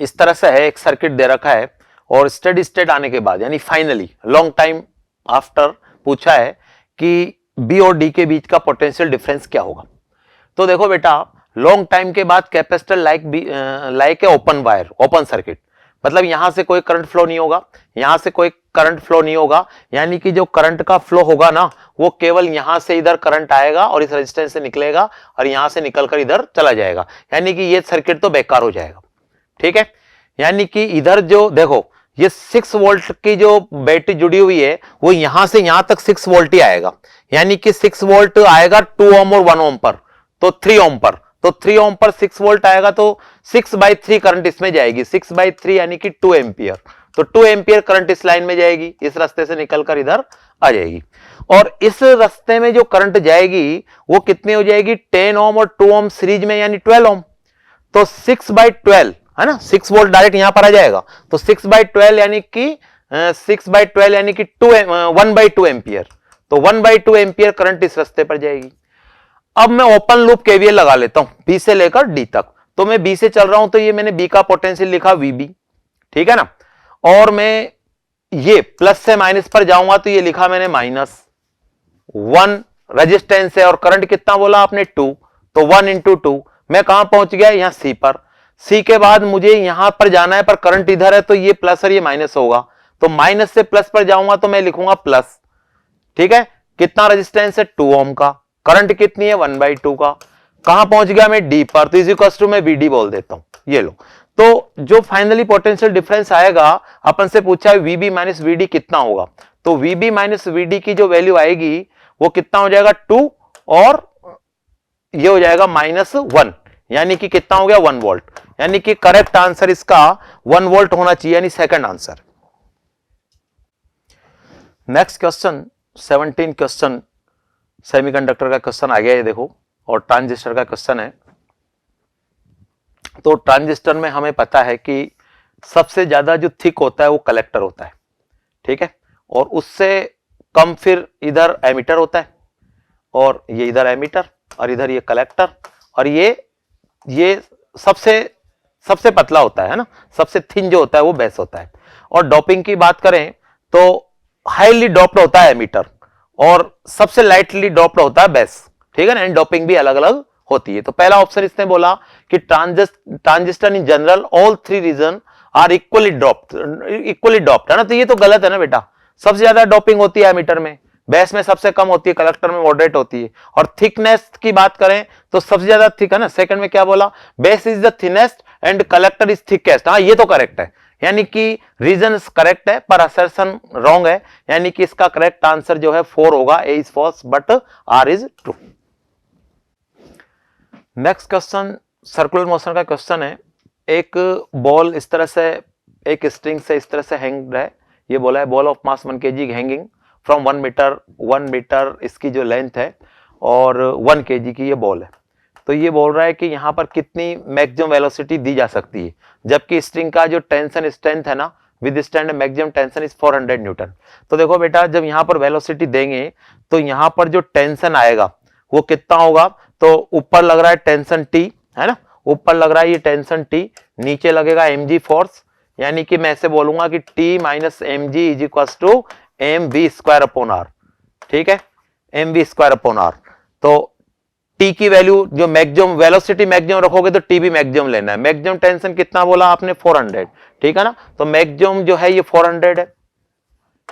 Speaker 1: इस तरह से है, एक सर्किट दे रखा है और स्टेडी स्टेट आने के बाद यानी फाइनली लॉन्ग टाइम आफ्टर पूछा है कि बी और डी के बीच का पोटेंशियल डिफरेंस क्या होगा। तो देखो बेटा लॉन्ग टाइम के बाद capacitor like a open wire, open circuit, मतलब यहां से कोई करंट फ्लो नहीं होगा, यहां से कोई करंट फ्लो नहीं होगा, यानी कि जो करंट का फ्लो होगा ना वो केवल यहां से इधर करंट आएगा और इस रेजिस्टेंस से निकलेगा और यहां से निकलकर इधर चला जाएगा, यानी कि ये सर्किट तो बेकार हो जाएगा, ठीक है। यानी कि इधर जो देखो ये 6 वोल्ट की जो बैटरी जुड़ी हुई है वो यहां से यहां तक 6 वोल्ट ही आएगा, यानी कि 6 वोल्ट आएगा 2 ओम और 1 ओम पर, तो 3 ओम पर, तो 3 ओम पर 6 वोल्ट आएगा, तो 6/3 करंट इसमें जाएगी, 6/3 यानी कि 2 एम्पियर, तो 2 एम्पियर करंट इस लाइन में जाएगी, इस रास्ते से निकलकर इधर आ जाएगी। और इस रास्ते में जो करंट जाएगी वो कितनी हो जाएगी 10 ओम और 2 ओम सीरीज में, यानी 12 ओम, तो 6/12 है ना, 6 वोल्ट डायरेक्ट यहां पर आ जाएगा, तो 6/12 यानी कि 6/12 यानी कि 1/2 एम्पियर, तो 1/2 एम्पियर करंट इस रास्ते पर जाएगी। अब मैं ओपन लूप केवीएल लगा लेता हूं बी से लेकर डी तक, तो मैं बी से चल रहा हूं तो ये मैंने बी का पोटेंशियल लिखा वीबी, ठीक है ना। और मैं ये प्लस से माइनस पर जाऊंगा तो ये लिखा मैंने -1 रेजिस्टेंस है और करंट कितना बोला आपने 2, तो 1 इंटू 2, मैं कहां पहुंच गया यहां सी पर। सी के बाद मुझे यहां पर जाना है पर करंट इधर है तो ये प्लस और ये माइनस होगा, तो माइनस से प्लस पर जाऊंगा तो मैं लिखूंगा प्लस। ठीक है, कितना रेजिस्टेंस है 2 ओम का, करंट कितनी है 1/2 का, कहां पहुंच गया मैं डी पर, तो इज इक्वल टू मैं वीडी बोल देता हूं। ये लो, तो जो फाइनली पोटेंशियल डिफरेंस आएगा अपन से पूछा है वीबी माइनस वीडी कितना होगा, तो वीबी माइनस वीडी की जो वैल्यू आएगी वो कितना हो जाएगा 2 और ये हो जाएगा -1, यानी कि कितना हो गया 1 वोल्ट, यानी कि करेक्ट आंसर इसका 1 वोल्ट होना चाहिए, यानी second answer. Next question 17 question semiconductor का क्वेश्चन आ गया है देखो, और ट्रांजिस्टर का क्वेश्चन है। तो ट्रांजिस्टर में हमें पता है कि सबसे ज्यादा जो थिक होता है वो कलेक्टर होता है, ठीक है, और उससे कम फिर इधर एमीटर होता है, और ये इधर एमीटर और इधर ये कलेक्टर, और ये सबसे पतला होता है ना, सबसे थिन जो होता है वो बेस होता है। और डोपिंग की बात करें तो हाईली डोप्ड होता है एमीटर और सबसे लाइटली डोप्ड होता है बेस, ठीक है ना, एंड डोपिंग भी अलग अलग होती है। तो पहला ऑप्शन इसने बोला कि transistor in general all 3 region are equally doped है ना, तो ये तो गलत है ना बेटा, सबसे ज्यादा डोपिंग होती है एमीटर में, बेस में सबसे कम होती है, कलेक्टर में मॉडरेट होती है। और थिकनेस की बात करें तो सबसे ज्यादा थिक है ना, सेकंड में क्या बोला, base is the thinnest and collector is thickest, हाँ ये तो करेक्ट है, यानी कि रीजन करेक्ट है पर असर्शन रॉन्ग है, यानी कि इसका करेक्ट आंसर जो है 4 होगा, A is false but R is true. Next question circular motion का क्वेश्चन है। एक बॉल इस तरह से एक स्ट्रिंग से इस तरह से हैंग है, ये बोला है ball of mass 1 kg hanging from 1 metre इसकी जो लेंथ है और 1 kg की ये बॉल है। तो ये बोल रहा है कि यहाँ पर कितनी मैक्सिमम वेलोसिटी दी जा सकती है, जबकि स्ट्रिंग का जो टेंशन स्ट्रेंथ है ना with stand maximum tension is 400 Newton. तो देखो बेटा, जब यहाँ पर वेलोसिटी देंगे तो यहाँ पर जो टेंशन आएगा वो कितना होगा, तो ऊपर लग रहा है टेंशन T है ना, ऊपर लग रहा है ये टेंशन T, नीचे लगेगा mg फोर्स, यानी कि मैं ऐसे बोलूंगा कि T minus mg is equal to mv square upon r, ठीक है, mv स्क्वायर अपॉन r। तो T की वैल्यू जो मैक्सिमम वेलोसिटी मैक्सिमम रखोगे तो T भी मैक्सिमम लेना है, मैक्सिमम टेंशन कितना बोला आपने 400, ठीक है ना, तो मैक्सिमम जो है ये 400 है।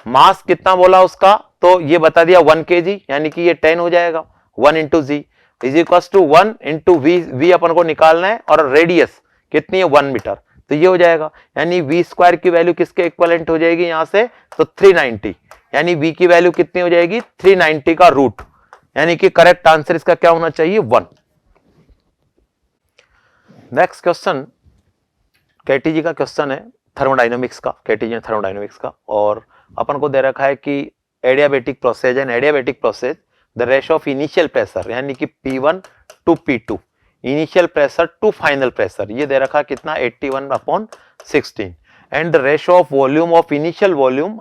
Speaker 1: मास कितना बोला उसका, तो ये बता दिया 1 kg, यानी कि ये 10 हो जाएगा, 1 into g is equal to 1 into v अपन को निकालना है, और रेडियस कितनी है 1 मीटर, तो ये हो जाएगा, यानी वी स्क्वायर की वैल्यू किसके इक्विवेलेंट हो जाएगी यहां से, तो 390, यानी वी की वैल्यू कितनी हो जाएगी 390 का रूट, यानी कि करेक्ट आंसर इसका क्या होना चाहिए 1। नेक्स्ट क्वेश्चन केटीजी का क्वेश्चन है, थर्मोडायनेमिक्स का, केटीजी थर्मोडायनेमिक्स का, और अपन को दे रखा है कि adiabatic process and adiabatic process the ratio of initial pressure, यानी कि P1 to P2, initial pressure to final pressure, ये दे रखा कितना 81/16, and the ratio of volume of initial volume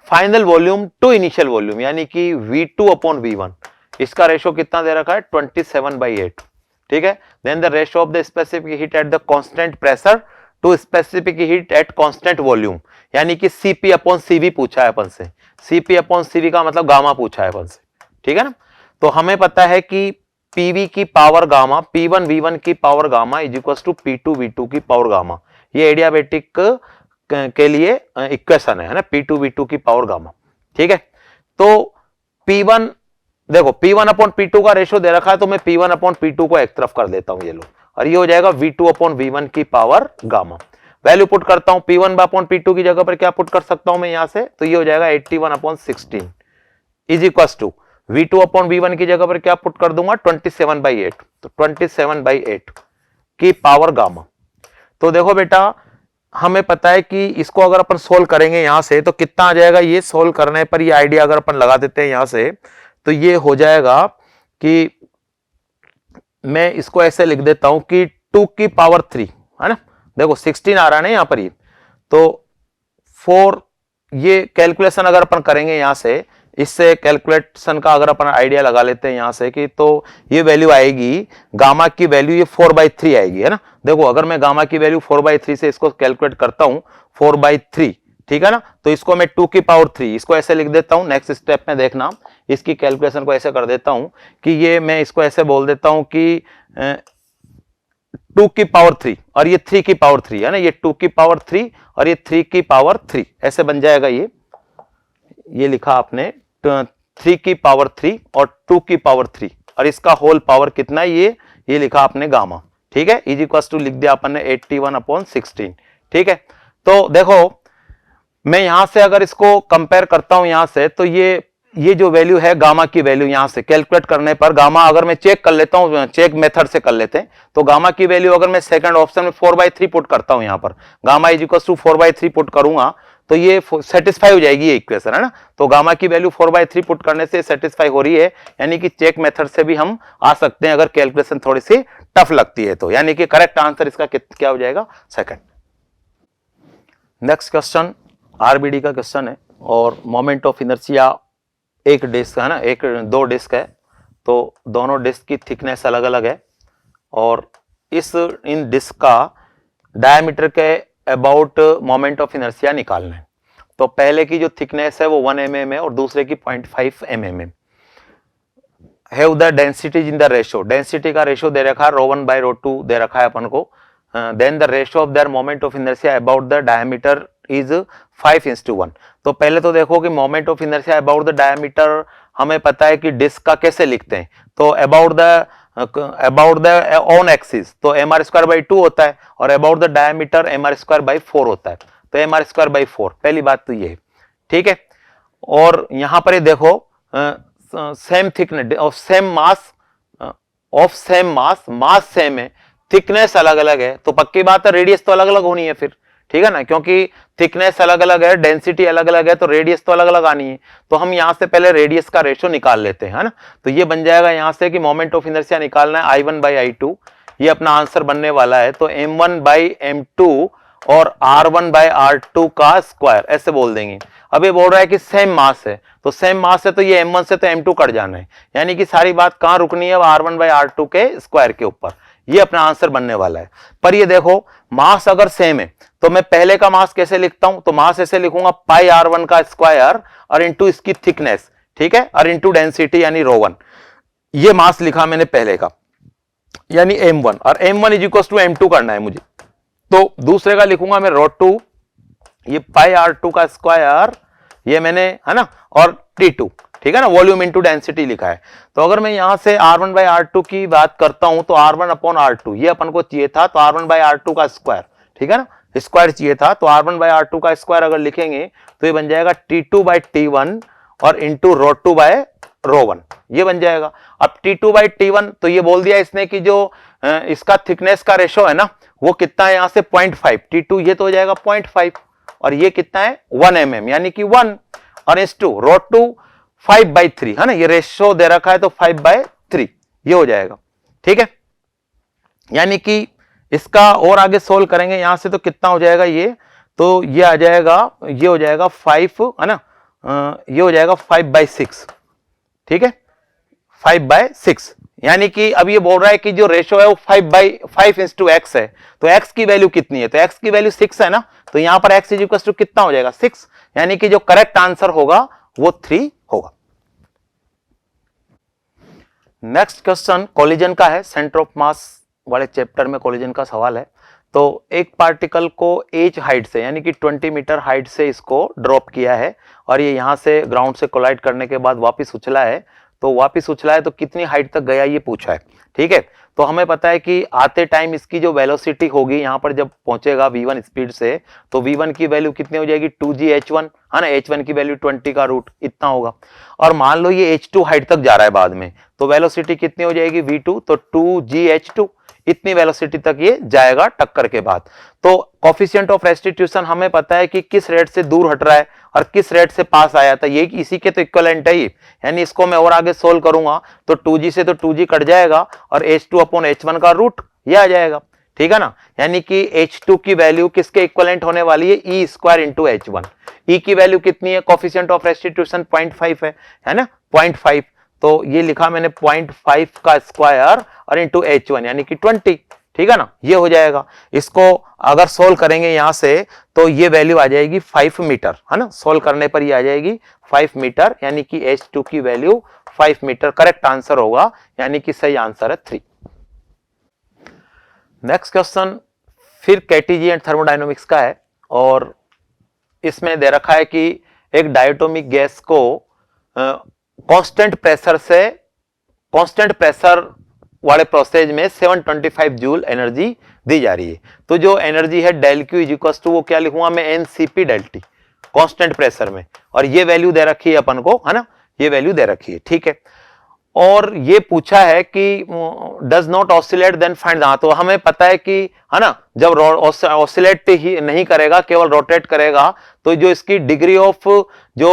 Speaker 1: final volume to initial volume, यानी कि V2/V1, इसका ratio कितना दे रखा है 27/8, ठीक है। Then the ratio of the specific heat at the constant pressure to specific heat at constant volume, यानी कि CP/CV पूछा है अपन से, CP/CV का मतलब गामा पूछा है अपन से, ठीक है ना। तो हमें पता है कि PV की पावर गामा, P1V1 की power gamma is equal to P2V2 की पावर गामा, ये एडियाबेटिक के लिए इक्वेशन है ना, P2V2 की पावर गामा, ठीक है। तो P1 देखो, P1/P2 का रेशियो दे रखा है, तो मैं P1/P2 को एक तरफ कर देता हूं, ये लो, और ये हो जाएगा V2/V1 की पावर गामा। वैल्यू पुट करता हूं, P1/P2 की जगह पर क्या पुट कर सकता हूं मैं यहां से, तो ये हो जाएगा 81/16 इज इक्वल टू V2/V1 की जगह पर क्या पुट कर दूंगा 27/8, तो 27/8 की पावर गामा। तो देखो बेटा, हमें पता है कि इसको अगर अपन सोल्व करेंगे यहां से तो कितना आ जाएगा, ये सोल्व करने पर ये आइडिया अगर अपन लगा देते हैं यहां से, तो ये हो जाएगा कि मैं इसको ऐसे लिख देता हूं कि 2 की पावर 3 है ना, देखो 16 आ रहा है ना यहां पर, ये तो 4, ये कैलकुलेशन अगर अपन करेंगे यहां से, इससे कैलकुलेशन का अगर अपन आइडिया लगा लेते हैं यहां से कि तो ये वैल्यू आएगी, गामा की वैल्यू ये 4/3 आएगी है ना। देखो अगर मैं गामा की वैल्यू 4/3 से इसको कैलकुलेट करता हूं 4/3, ठीक है ना। तो इसको मैं 2 की पावर 3 इसको ऐसे लिख देता हूं। नेक्स्ट स्टेप में देखना, इसकी कैलकुलेशन को ऐसे कर देता हूं कि ये मैं इसको ऐसे बोल देता हूं कि 2 की पावर 3 और ये 3 की पावर 3 है ना, ये 2 की पावर 3 और ये 3 की पावर 3 ऐसे बन जाएगा। ये लिखा आपने 3 की पावर 3 और 2 की पावर 3 और इसका होल पावर कितना है, ये लिखा आपने गामा। ठीक है, इज इक्वल टू लिख दिया अपन ने 81/16। ठीक है, तो देखो मैं यहां से अगर इसको कंपेयर करता हूं यहां से, तो ये जो वैल्यू है गामा की वैल्यू यहां से कैलकुलेट करने पर गामा अगर मैं चेक कर लेता हूं, चेक मेथड से कर लेते हैं, तो गामा की वैल्यू अगर मैं सेकंड ऑप्शन में 4/3 पुट करता हूं, यहां पर gamma is equal to 4/3 put करूंगा तो ये सेटिस्फाई हो जाएगी ये इक्वेशन, है ना। तो गामा की वैल्यू 4/3 पुट करने से सेटिस्फाई हो रही है, यानी कि चेक मेथड से भी हम आ सकते हैं अगर कैलकुलेशन थोड़ी सी टफ लगती है तो, यानी कि करेक्ट आंसर इसका क्या हो जाएगा, सेकंड। नेक्स्ट क्वेश्चन आरबीडी का क्वेश्चन है और मोमेंट ऑफ इनर्शिया एक डिस्क है ना, दो डिस्क है, तो दोनों डिस्क की थिकनेस अलग अलग है और इन डिस्क का डायमीटर के अबाउट मोमेंट ऑफ इनर्शिया निकालना है। तो पहले की जो थिकनेस है वो 1 mm है और दूसरे की 0.5 mm है। Have the densities in the ratio, density का रेशियो दे रखा है ρ1/ρ2 दे रखा है अपन को। Then the ratio of their moment of inertia about the diameter is 5:1। तो पहले तो देखो कि moment of inertia about the diameter हमें पता है कि डिस्क का कैसे लिखते हैं, तो अबाउट द ऑन एक्सिस तो mr²/2 होता है और अबाउट द डायमीटर mr²/4 होता है, तो mr²/4 पहली बात तो ये है। ठीक है, और यहां पर ये देखो same thickness of same mass, mass same है, थिकनेस अलग अलग है, तो पक्की बात है रेडियस तो अलग अलग होनी है फिर। ठीक है ना, क्योंकि थिकनेस अलग अलग है, डेंसिटी अलग अलग है, तो रेडियस तो अलग अलग आनी है। तो हम यहां से पहले रेडियस का रेशियो निकाल लेते हैं, है ना। तो ये बन जाएगा यहां से कि मोमेंट ऑफ इनर्शिया निकालना है I1/I2, ये अपना आंसर बनने वाला है। तो m1/m2 और r1/r2 का स्क्वायर ऐसे बोल देंगे। अब ये बोल रहा है कि सेम मास है, तो सेम मास है तो ये m1 से तो m2 कट जाना है, यानी कि सारी बात कहां रुकनी है, r1/r2 के स्क्वायर के ऊपर। ये अपना आंसर बनने वाला है। पर ये देखो मास अगर सेम है तो मैं पहले का मास कैसे लिखता हूं, तो मास ऐसे लिखूंगा πr1 का स्क्वायर और इंटू इसकी थिकनेस, ठीक है, और इंटू डेंसिटी यानी ρ1। ये मास लिखा मैंने पहले का यानी m1 और m1 is equal to m2 करना है मुझे, तो दूसरे का लिखूंगा मैं ρ2, ये πr2 का स्क्वायर ये मैंने, है ना, और t2, ठीक है ना, वॉल्यूम इंटू डेंसिटी लिखा है। तो अगर मैं यहां से r1/r2 की बात करता हूं तो r1/r2 ये अपन को चाहिए था, तो r1/r2 का स्क्वायर, ठीक है ना, स्क्वायर चाहिए था, तो r1/r2 का स्क्वायर अगर लिखेंगे तो ये बन जाएगा t2/t1 और इंटू ρ2/ρ1, ये बन जाएगा। अब t2/t1 तो ये बोल दिया इसने कि जो इसका थिकनेस का रेशो है ना वो कितना है, यहां से 0.5, t2 ये तो हो जाएगा 0.5 और ये कितना है 1 mm यानी कि 1, और s2 ρ2 5/3, है ना, ये रेशियो दे रखा है तो 5/3 ये हो जाएगा। ठीक है, यानी कि इसका और आगे सोल्व करेंगे यहां से तो कितना हो जाएगा, ये तो ये आ जाएगा, ये हो जाएगा 5, है ना, ये हो जाएगा 5/6, ठीक है, 5/6, यानी कि अब ये बोल रहा है कि जो रेशियो है वो 5/5:x है, तो x की वैल्यू कितनी है, तो x की वैल्यू 6 है ना, तो यहां पर x इज इक्वल टू कितना हो जाएगा 6, यानी कि जो करेक्ट आंसर होगा वो 3 होगा। नेक्स्ट क्वेश्चन कोलिजन का है, सेंटर ऑफ मास वाले चैप्टर में कोलिजन का सवाल है। तो एक पार्टिकल को h हाइट से यानी कि 20 मीटर हाइट से इसको ड्रॉप किया है और ये यहां से ग्राउंड से कोलाइड करने के बाद वापस उछला है, तो वापस उछला है तो कितनी हाइट तक गया ये पूछा है। ठीक है, तो हमें पता है कि आते टाइम इसकी जो वेलोसिटी होगी यहां पर जब पहुंचेगा v1 स्पीड से, तो v1 की वैल्यू कितनी हो जाएगी 2gh1, है ना, h1 की वैल्यू 20 का रूट इतना होगा, और मान लो ये h2 हाइट तक जा रहा है बाद में, तो वेलोसिटी कितनी हो जाएगी v2, तो 2gh2 इतनी वेलोसिटी तक ये जाएगा टक्कर के बाद। तो कोफिशिएंट ऑफ रेस्टिट्यूशन हमें पता है कि किस रेट से दूर हट रहा है और किस रेट से पास आया था, ये इसी के तो इक्विवेलेंट है ये, यानी इसको मैं और आगे सोल्व करूंगा तो 2g से तो 2g कट जाएगा और h2/h1 का रूट ये आ जाएगा। ठीक है ना, यानी कि h2 की वैल्यू किसके इक्विवेलेंट होने वाली है, e² इंटू h1। e की वैल्यू कितनी है, कोफिशिएंट ऑफ रेस्टिट्यूशन 0.5 है ना, 0.5, तो ये लिखा मैंने 0.5 का स्क्वायर और इंटू h1 यानी कि 20। ठीक है ना, ये हो जाएगा। इसको अगर सोल्व करेंगे यहां से तो ये वैल्यू आ जाएगी 5 मीटर, है ना, सोल्व करने पर ये आ जाएगी 5 मीटर, यानी कि H2 की वैल्यू 5 मीटर करेक्ट आंसर होगा, यानी कि सही आंसर है 3। नेक्स्ट क्वेश्चन फिर केटीजी एंड थर्मोडायनेमिक्स का है, और इसमें दे रखा है कि एक डायटोमिक गैस को कांस्टेंट प्रेशर वाले प्रोसेस में 725 जूल एनर्जी दी जा रही है। तो जो एनर्जी है del Q is equal to, वो क्या लिखूंगा मैं, n C P del T, constant pressure में, और ये वैल्यू दे रखी है अपन को, है ना, ये वैल्यू दे रखी है, ठीक है। और ये पूछा है कि does not oscillate then find, तो हमें पता है कि, है ना, जब ऑसिलेट ही नहीं करेगा, केवल रोटेट करेगा, तो जो इसकी डिग्री ऑफ जो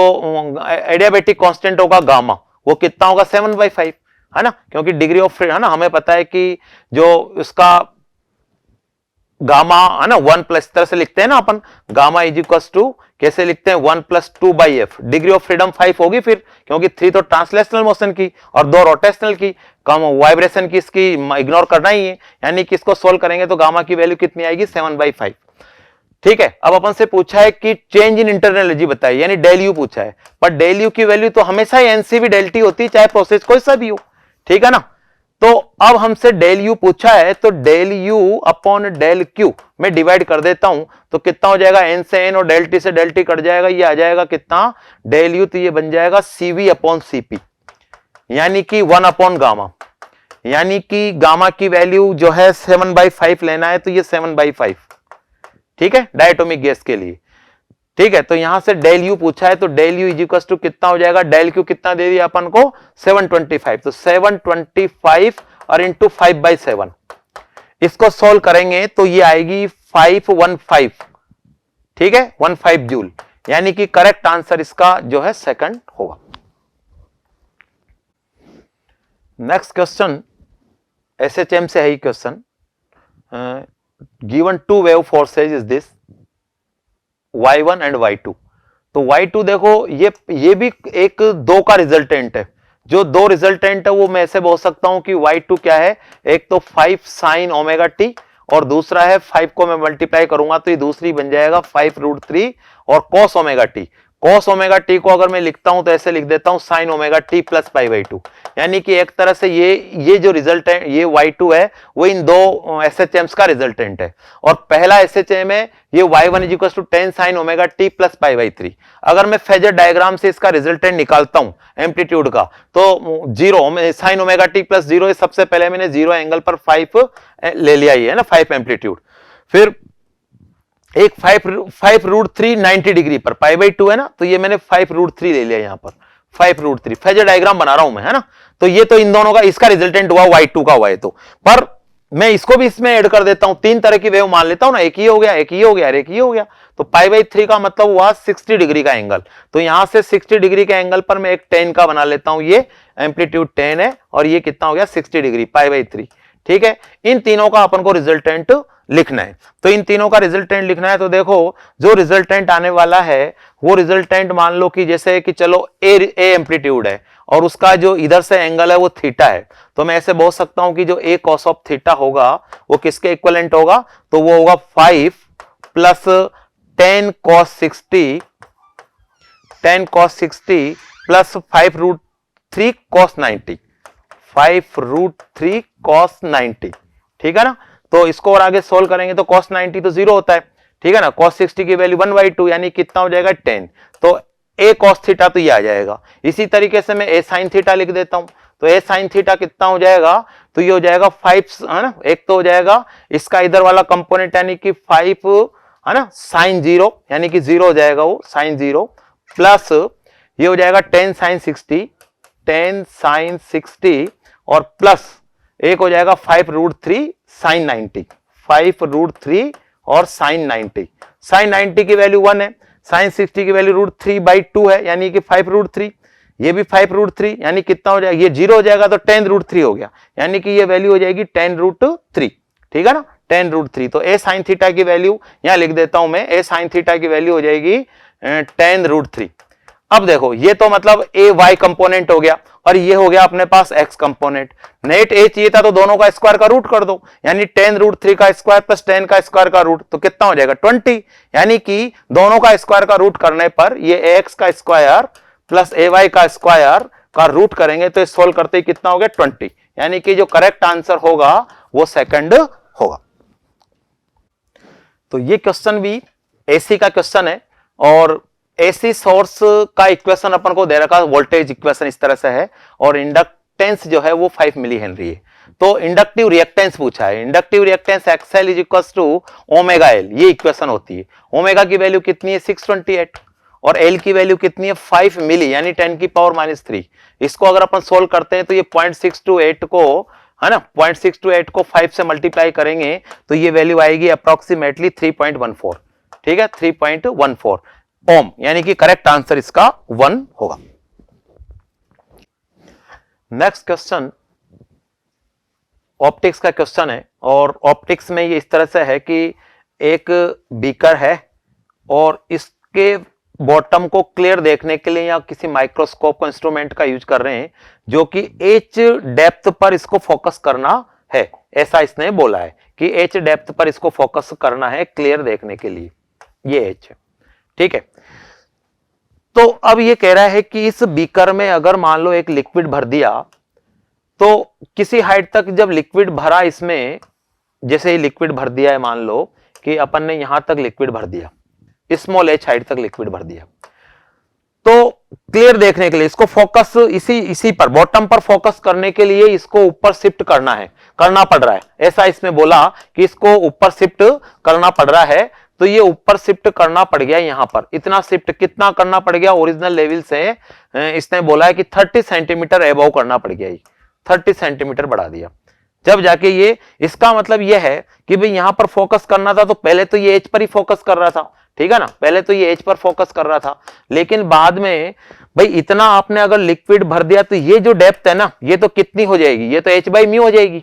Speaker 1: एडियाबैटिक कांस्टेंट होगा गामा, वो कितना होगा, 7/5, है ना, क्योंकि डिग्री ऑफ, है ना, हमें पता है कि जो इसका गामा, है ना, 1 प्लस, तरह से लिखते हैं ना अपन, गामा इज इक्वल टू कैसे लिखते हैं, 1 + 2/f, डिग्री ऑफ फ्रीडम 5 होगी फिर, क्योंकि 3 तो ट्रांसलेशनल मोशन की और 2 रोटेशनल की, कम वाइब्रेशन की, इसकी इग्नोर करना ही है, यानी कि इसको सोल्व करेंगे तो गामा की वैल्यू कितनी आएगी, 7/5, ठीक है। अब अपन से पूछा है कि चेंज इन इंटरनल एनर्जी बताइए, यानी डेल यू पूछा है, पर डेल यू की वैल्यू तो हमेशा ही एनसीवी डेल टी होती है, चाहे प्रोसेस कोई सा भी हो, ठीक है ना। तो अब हमसे डेल यू पूछा है, तो del U upon del Q में डिवाइड कर देता हूं, तो कितना हो जाएगा, एन से एन और डेल टी से डेल टी कट जाएगा, ये आ जाएगा कितना, डेल यू, तो ये बन जाएगा सीवी अपॉन सीपी, यानी कि 1 गामा, यानी कि गामा की वैल्यू जो है 7/5 लेना है, तो ये 7/5, ठीक है, डायटोमिक गैस के लिए, ठीक है। तो यहां से डेल यू पूछा है, तो del U is equal to कितना हो जाएगा, डेल क्यू कितना दे दिया अपन को, 725, तो 725 और इंटू 5/7, इसको सोल्व करेंगे तो ये आएगी 515, ठीक है, 15 जूल, यानी कि करेक्ट आंसर इसका जो है सेकंड होगा। नेक्स्ट क्वेश्चन एसएचएम से है ही question, given 2 wave forces is this y1 and y2, तो y2 देखो ये भी एक 2 का रिजल्टेंट है, जो 2 रिजल्टेंट है वो मैं ऐसे बोल सकता हूं कि y2 क्या है, एक तो 5 sin ओमेगा टी, और दूसरा है 5 को मैं मल्टीप्लाई करूंगा तो ये दूसरी बन जाएगा 5√3 और cos omega T. cos omega T को अगर मैं लिखता हूं तो ऐसे लिख देता हूं sin ओमेगा टी प्लस π/2, यानी कि एक तरह से ये जो रिजल्ट है, ये y2 है, वो इन 2 एसएचएम्स का रिजल्टेंट है, और पहला एसएचएम है ये y1 is equal to 10 sin omega t plus π/3। अगर मैं फेजर डायग्राम से इसका रिजल्टेंट निकालता हूं एम्पलीट्यूड का, तो 0 sin ओमेगा टी प्लस 0, सबसे पहले मैंने 0 एंगल पर 5 ले लिया, है ना, 5 एम्पलीट्यूड, फिर एक 5√3 90 डिग्री पर π/2 है ना, तो ये मैंने 5√3 ले लिया, यहां पर 5√3, फेजर डायग्राम बना रहा हूं मैं, है ना, तो ये तो इन दोनों का, इसका रिजल्टेंट हुआ y2 का हुआ है, तो पर मैं इसको भी इसमें ऐड कर देता हूं, 3 तरह की वेव मान लेता हूं ना, एक ही हो गया, एक ही हो गया, एक ही हो गया, तो π/3 का मतलब हुआ 60 डिग्री का एंगल, तो यहां से 60 डिग्री के एंगल पर मैं एक 10 का बना लेता हूं, ये एम्पलीट्यूड 10 है, और ये कितना हो गया 60 डिग्री π/3, ठीक है। इन तीनों का अपन को रिजल्टेंट लिखना है, तो इन तीनों का रिजल्टेंट लिखना है, तो देखो जो रिजल्टेंट आने वाला है वो रिजल्टेंट मान लो कि जैसे कि चलो ए एम्पलीट्यूड है और उसका जो इधर से एंगल है वो थीटा है, तो मैं ऐसे बोल सकता हूं कि जो ए कॉस ऑफ थीटा होगा वो किसके इक्विवेलेंट होगा, तो वो होगा 5 plus 10 cos 60 plus 5√3 cos 90, 5√3 cos 90, ठीक है ना। तो इसको और आगे सोल्व करेंगे तो cos 90 तो 0 होता है, ठीक है ना, cos 60 की वैल्यू 1/2, यानी कितना हो जाएगा 10, तो a cos थीटा तो ये आ जाएगा। इसी तरीके से मैं a sin थीटा लिख देता हूं, तो a sin थीटा कितना हो जाएगा, तो ये हो जाएगा 5, है ना, एक तो हो जाएगा इसका इधर वाला कंपोनेंट यानी कि 5, है ना, sin 0, यानी कि 0 हो जाएगा वो sin 0, प्लस ये हो जाएगा 10 sin 60 और प्लस एक हो जाएगा 5√3 sin 90, 5√3 और sin 90 की वैल्यू 1 है, sin 60 की वैल्यू √3/2 है, यानी कि 5√3, ये भी 5√3, यानी कितना हो जाएगा, ये 0 हो जाएगा तो 10√3 हो गया, यानी कि ये वैल्यू हो जाएगी 10√3, ठीक है ना, 10√3। तो a sin थीटा की वैल्यू यहां लिख देता हूं मैं, a sin थीटा की वैल्यू हो जाएगी 10√3। अब देखो ये तो मतलब a y कंपोनेंट हो गया, और ये हो गया अपने पास x कंपोनेंट। नेट h ये था तो दोनों का स्क्वायर का रूट कर दो, यानी 10√3 का स्क्वायर प्लस 10 का स्क्वायर का रूट, तो कितना हो जाएगा 20। यानी कि दोनों का स्क्वायर का रूट करने पर ये ax का स्क्वायर प्लस ay का स्क्वायर का रूट करेंगे तो सोल्व करते ही कितना हो गया 20। यानी कि जो करेक्ट आंसर होगा वो सेकंड होगा। तो ये क्वेश्चन भी एसी का क्वेश्चन है और एसी सोर्स का इक्वेशन अपन को दे रखा है, वोल्टेज इक्वेशन इस तरह से है और इंडक्टेंस जो है वो 5 मिली हेनरी है। तो इंडक्टिव रिएक्टेंस पूछा है, inductive reactance XL is equal to omega L, ये इक्वेशन होती है। ओमेगा की वैल्यू कितनी है 628 और एल की वैल्यू कितनी है 5 मिली यानी 10⁻³ इसको अगर अपन सोल्व करते हैं तो ये 0.628 को है ना 0.628 को 5 से मल्टीप्लाई करेंगे तो ये वैल्यू आएगी अप्रोक्सीमेटली 3.14, ठीक है 3.14 ओम, यानी कि करेक्ट आंसर इसका 1 होगा। नेक्स्ट क्वेश्चन ऑप्टिक्स का क्वेश्चन है और ऑप्टिक्स में ये इस तरह से है कि एक बीकर है और इसके बॉटम को क्लियर देखने के लिए या किसी माइक्रोस्कोप को इंस्ट्रूमेंट का यूज कर रहे हैं जो कि एच डेप्थ पर इसको फोकस करना है, ऐसा इसने बोला है कि एच डेप्थ पर इसको फोकस करना है क्लियर देखने के लिए, ये एच है, ठीक है। तो अब ये कह रहा है कि इस बीकर में अगर मान लो एक लिक्विड भर दिया तो किसी हाइट तक जब लिक्विड भरा, इसमें जैसे ही लिक्विड भर दिया है, मान लो कि अपन ने यहां तक लिक्विड भर दिया, स्मॉल एच हाइट तक लिक्विड भर दिया, तो क्लियर देखने के लिए इसको फोकस इसी पर बॉटम पर फोकस करने के लिए इसको ऊपर शिफ्ट करना पड़ रहा है, ऐसा इसमें बोला कि इसको ऊपर शिफ्ट करना पड़ रहा है। तो ये ऊपर शिफ्ट करना पड़ गया, यहां पर इतना शिफ्ट कितना करना पड़ गया ओरिजिनल लेवल से, इसने बोला है कि 30 सेंटीमीटर एबव करना पड़ गया, 30 सेंटीमीटर बढ़ा दिया। जब जाके ये, इसका मतलब ये है कि भाई यहां पर फोकस करना था तो पहले तो ये एच पर ही फोकस कर रहा था, ठीक है ना, पहले तो ये एच पर फोकस कर रहा था, लेकिन बाद में भाई इतना आपने अगर लिक्विड भर दिया तो ये जो डेप्थ है ना ये तो कितनी हो जाएगी, ये तो h/μ हो जाएगी,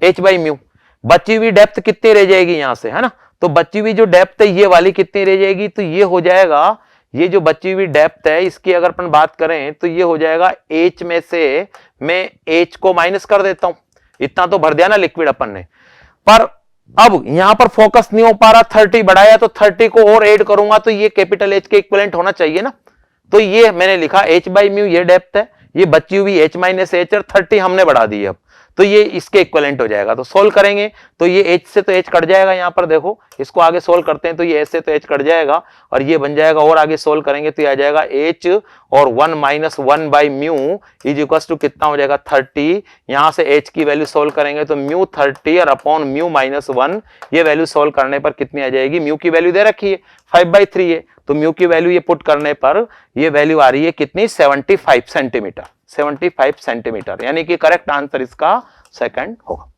Speaker 1: h/μ। बची हुई डेप्थ कितनी रह जाएगी यहां से, है ना, तो बची हुई जो डेप्थ है ये वाली कितनी रह जाएगी, तो ये हो जाएगा, ये जो बची हुई डेप्थ है इसकी अगर अपन बात करें तो ये हो जाएगा h में से मैं h को माइनस कर देता हूं, इतना तो भर दिया ना लिक्विड अपन ने, पर अब यहां पर फोकस नहीं हो पा रहा, 30 बढ़ाया तो 30 को और ऐड करूंगा तो ये कैपिटल H के इक्विवेलेंट होना चाहिए ना, तो ये मैंने लिखा h/μ ये डेप्थ है, ये बची हुई h - h और 30 हमने बढ़ा दी अब, तो ये इसके इक्विवेलेंट हो जाएगा। तो सोल्व करेंगे तो ये h से तो h कट जाएगा, यहां पर देखो इसको आगे सोल्व करते हैं तो ये h से तो h कट जाएगा और ये बन जाएगा, और आगे सोल्व करेंगे तो ये आ जाएगा h और 1 - 1/μ इज इक्वल टू कितना हो जाएगा 30। यहां से h की वैल्यू सोल्व करेंगे तो μ 30 और अपॉन μ - 1, ये वैल्यू सोल्व करने पर कितनी आ जाएगी, μ की वैल्यू दे रखी है 5/3 है, तो म्यू की वैल्यू ये पुट करने पर ये वैल्यू आ रही है कितनी 75 सेंटीमीटर, 75 सेंटीमीटर, यानी कि करेक्ट आंसर इसका सेकंड होगा।